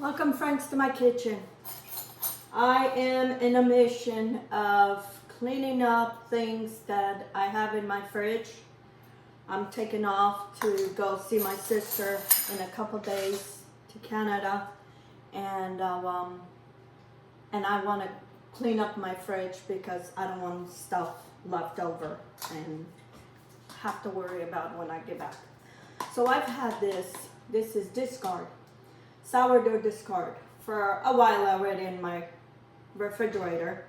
Welcome friends to my kitchen. I am in a mission of cleaning up things that I have in my fridge. I'm taking off to go see my sister in a couple days to Canada, and I want to clean up my fridge because I don't want stuff left over and have to worry about when I get back. So I've had this is discard. Sourdough discard for a while already in my refrigerator.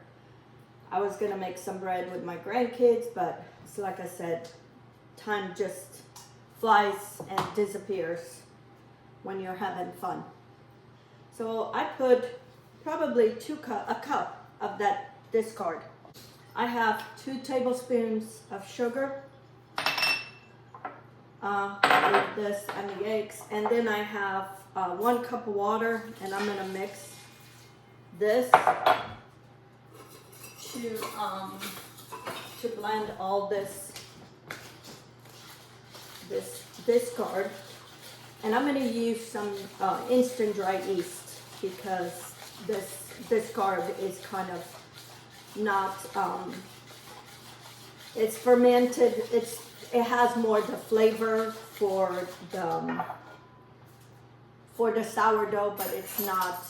I was gonna make some bread with my grandkids, but it's like I said, time just flies and disappears when you're having fun. So I put probably a cup of that discard. I have 2 tablespoons of sugar with this and the eggs, and then I have 1 cup of water, and I'm gonna mix this to blend all this discard. And I'm gonna use some instant dry yeast because this discard is kind of not it's fermented. It has more the flavor for the sourdough, but it's not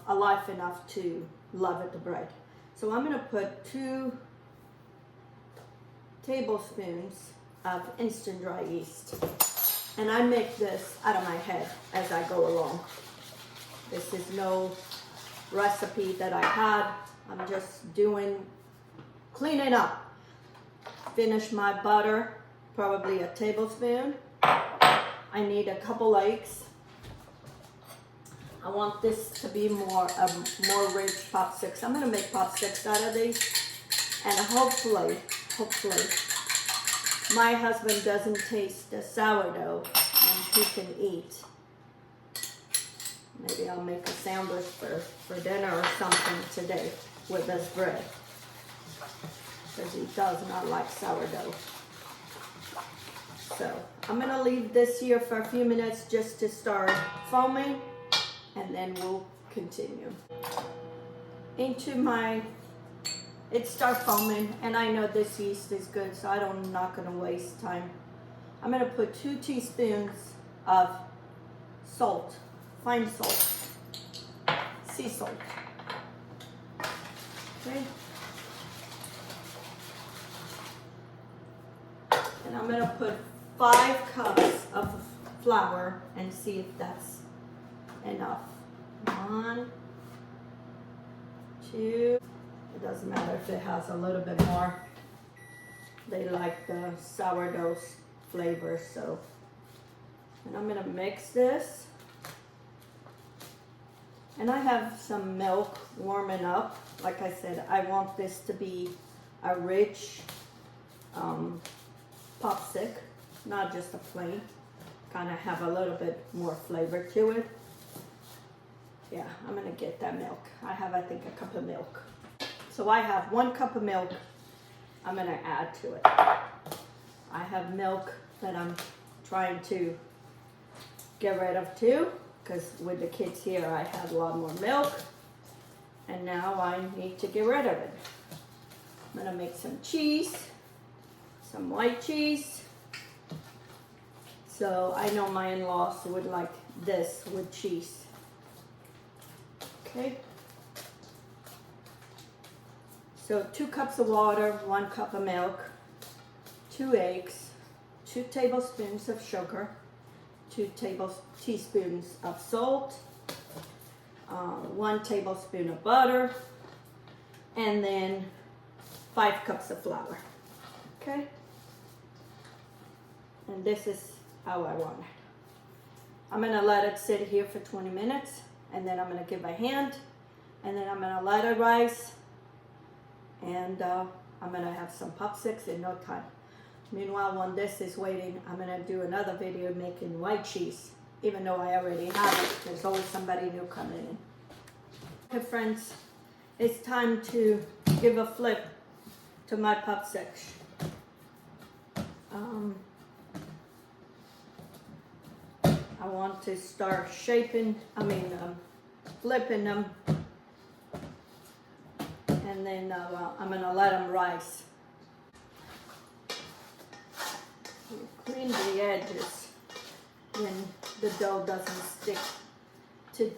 alive enough to love it, the bread. So I'm gonna put 2 tablespoons of instant dry yeast, and I make this out of my head as I go along. This is no recipe that I had. I'm just cleaning up. Finish my butter, probably a tablespoon. I need a couple eggs. I want this to be more rich popsicks. I'm gonna make popsicks out of these, and hopefully, my husband doesn't taste the sourdough and he can eat. Maybe I'll make a sandwich for dinner or something today with this bread, because he does not like sourdough. So I'm gonna leave this here for a few minutes just to start foaming, and then we'll continue. It starts foaming, and I know this yeast is good, so I'm not gonna waste time. I'm gonna put 2 teaspoons of salt, fine salt, sea salt. Okay. And I'm gonna put 5 cups of flour and see if that's enough. 1, 2. It doesn't matter if it has a little bit more. They like the sourdough flavor, so. And I'm gonna mix this. And I have some milk warming up. Like I said, I want this to be a rich popsick, not just a plain. Kind of have a little bit more flavor to it. Yeah, I'm gonna get that milk. I have, I think, a cup of milk. So I have 1 cup of milk I'm gonna add to it. I have milk that I'm trying to get rid of too, because with the kids here I had a lot more milk, and now I need to get rid of it. I'm gonna make some cheese, some white cheese. So I know my in-laws would like this with cheese. Okay. So 2 cups of water, 1 cup of milk, 2 eggs, 2 tablespoons of sugar, 2 teaspoons of salt, 1 tablespoon of butter, and then 5 cups of flour. Okay? And this is how I want it. I'm gonna let it sit here for 20 minutes, and then I'm gonna give a hand, and then I'm gonna let it rise, and I'm gonna have some popsicks in no time. Meanwhile, when this is waiting, I'm gonna do another video making white cheese, even though I already have it. There's always somebody new coming in. Okay, friends, it's time to give a flip to my popsicks. I want to start flipping them, and then I'm gonna let them rise. You clean the edges, then the dough doesn't stick to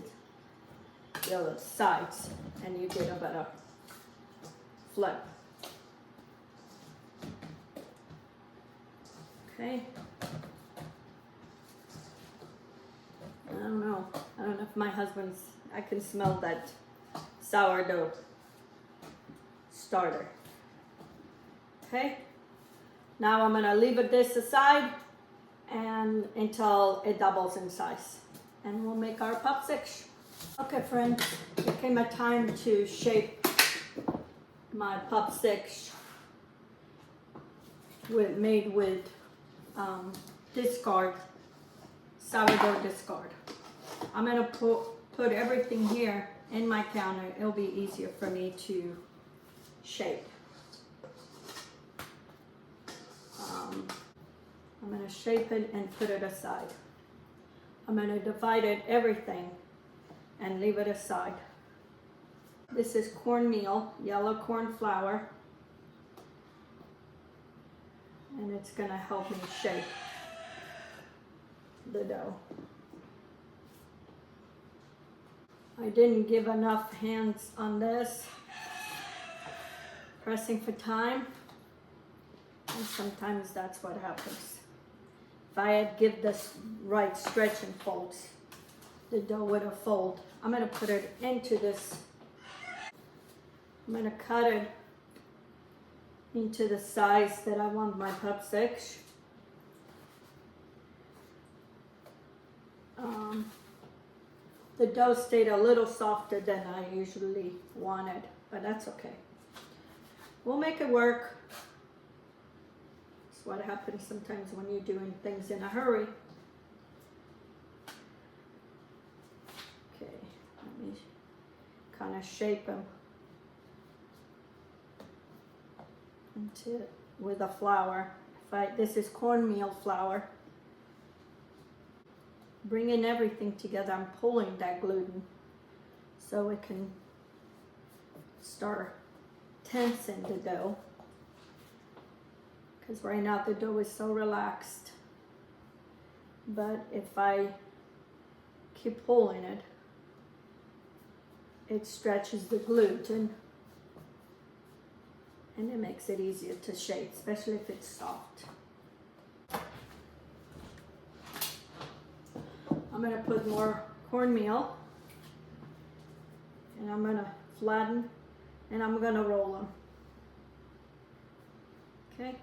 the sides, and you get a better flip. Okay. I don't know if my husband's, I can smell that sourdough starter. Okay. Now I'm gonna leave this aside and until it doubles in size, and we'll make our popsicles. Okay, friends, it came a time to shape my popsicles made with sourdough discard. I'm gonna put everything here in my counter. It'll be easier for me to shape. I'm gonna shape it and put it aside. I'm gonna divide everything and leave it aside. This is cornmeal, yellow corn flour, and it's gonna help me shape the dough. I didn't give enough hands on this, pressing for time, and sometimes that's what happens. If I had give this right stretch and folds, the dough would have folded. I'm gonna put it into this. I'm gonna cut it into the size that I want my popsicles. The dough stayed a little softer than I usually wanted, but that's okay. We'll make it work. It's what happens sometimes when you're doing things in a hurry. Okay, let me kind of shape them with a flour. This is cornmeal flour. Bringing everything together, I'm pulling that gluten so it can start tensing the dough. Because right now the dough is so relaxed. But if I keep pulling it, it stretches the gluten and it makes it easier to shape, especially if it's soft. I'm gonna put more cornmeal and I'm gonna flatten and I'm gonna roll them. Okay.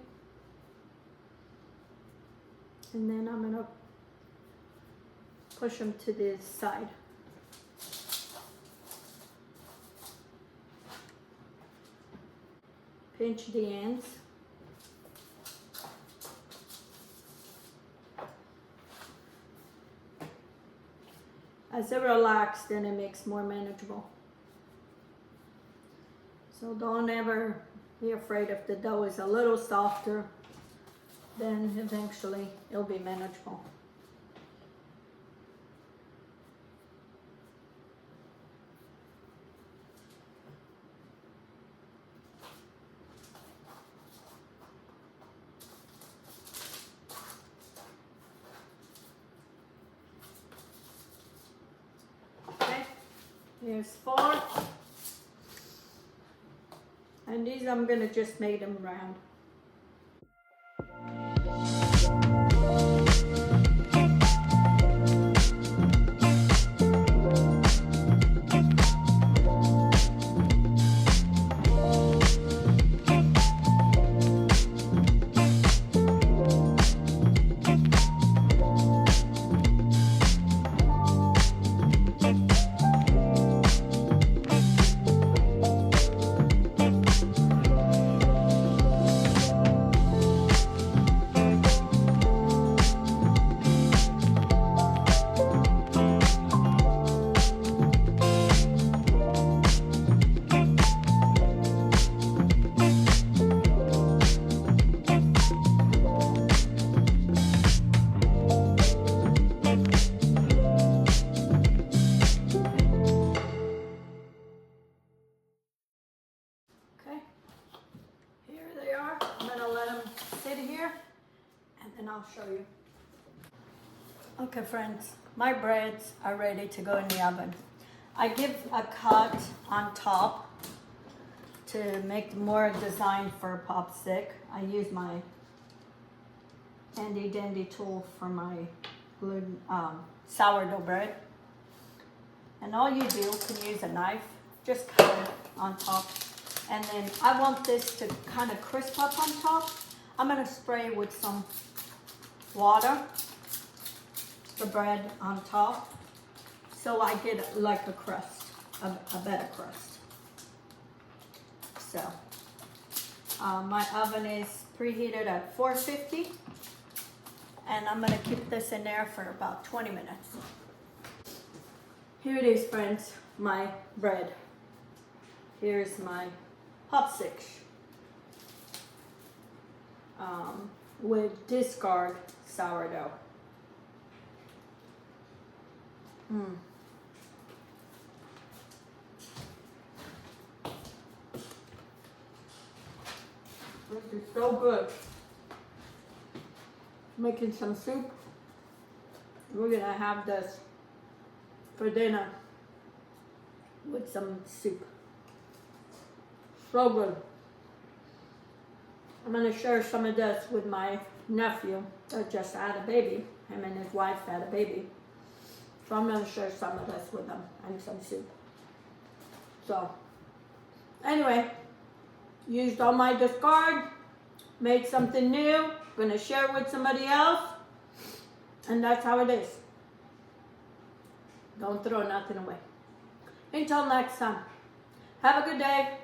And then I'm gonna push them to the side. Pinch the ends. As it relaxes, then it makes more manageable. So don't ever be afraid if the dough is a little softer, then eventually it'll be manageable. Here's 4. And these I'm gonna just make them round. I'll show you. Okay friends, my breads are ready to go in the oven. I give a cut on top to make more design for a pop stick. I use my handy dandy tool for my sourdough bread. And all you do, you can use a knife, just cut it on top. And then I want this to kind of crisp up on top. I'm gonna spray with some water, the bread on top, so I get like a crust, a better crust. So, my oven is preheated at 450, and I'm gonna keep this in there for about 20 minutes. Here it is, friends, my bread. Here's my popsicle with discard sourdough. This is so good. Making some soup. We're gonna have this for dinner with some soup. So good. I'm gonna share some of this with my nephew that just had a baby. Him and his wife had a baby. So I'm gonna share some of this with them and some soup. So, anyway, used all my discard, made something new, gonna share with somebody else, and that's how it is. Don't throw nothing away. Until next time, have a good day.